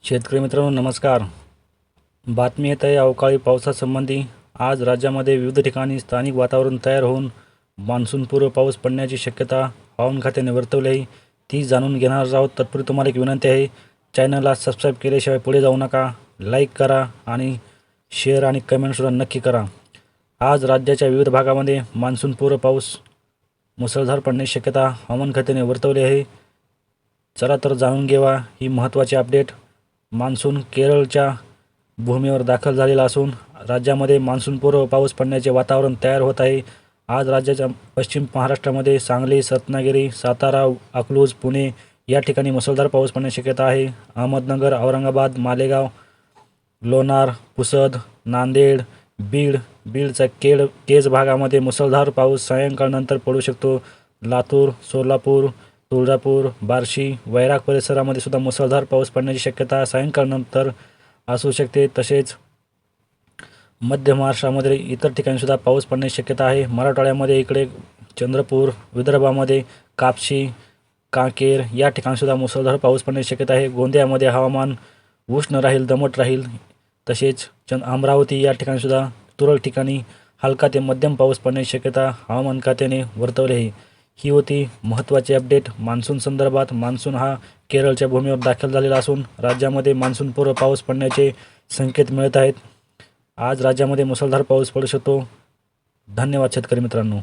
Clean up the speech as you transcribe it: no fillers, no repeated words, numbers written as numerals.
शेतकरी मित्रांनो नमस्कार. बातमी येत आहे अवकाळी पावसासंबंधी. आज राज्यामध्ये विविध ठिकाणी स्थानिक वातावरण तयार होऊन मान्सूनपूर्व पाऊस पडण्याची शक्यता हवामान खात्याने वर्तवली आहे. ती जाणून घेणार आहोत. तत्पूर्वी तुम्हाला एक विनंती आहे, चॅनलला सबस्क्राईब केल्याशिवाय पुढे जाऊ नका. लाईक करा आणि शेअर आणि कमेंटसुद्धा नक्की करा. आज राज्याच्या विविध भागामध्ये मान्सूनपूर्व पाऊस मुसळधार पडण्याची शक्यता हवामान खात्याने वर्तवली आहे. चला तर जाणून घेऊया ही महत्त्वाची अपडेट. मान्सून केरळच्या भूमीवर दाखल झालेला असून राज्यामध्ये मान्सूनपूर्व पाऊस पडण्याचे वातावरण तयार होत आहे. आज राज्याच्या पश्चिम महाराष्ट्रामध्ये सांगली, रत्नागिरी, सातारा, अकलूज, पुणे या ठिकाणी मुसळधार पाऊस पडण्याची शक्यता आहे. अहमदनगर, औरंगाबाद, मालेगाव, लोणार, पुसद, नांदेड, बीडच्या केज भागामध्ये मुसळधार पाऊस सायंकाळनंतर पडू शकतो. लातूर, सोलापूर, तुळजापूर, बार्शी, वैराग परिसरामध्ये सुद्धा मुसळधार पाऊस पडण्याची शक्यता सायंकाळनंतर असू शकते. तसेच मध्य महाराष्ट्रामध्ये इतर ठिकाणी सुद्धा पाऊस पडण्याची शक्यता आहे. मराठवाड्यामध्ये इकडे चंद्रपूर, विदर्भामध्ये कापशी, कांकेर या ठिकाणी सुद्धा मुसळधार पाऊस पडण्याची शक्यता आहे. गोंदियामध्ये हवामान उष्ण राहील, दमट राहील. तसेच अमरावती या ठिकाणी सुद्धा तुरळक ठिकाणी हलका ते मध्यम पाऊस पडण्याची शक्यता हवामान खात्याने वर्तवली आहे. ही होती महत्त्वाची अपडेट मान्सून संदर्भात. मान्सून हा केरळच्या भूमीवर दाखल झालेला असून राज्यामध्ये मान्सूनपूर्व पाऊस पडण्याचे संकेत मिळत आहेत. आज राज्यामध्ये मुसळधार पाऊस पडू शकतो. धन्यवाद शेतकरी मित्रांनो.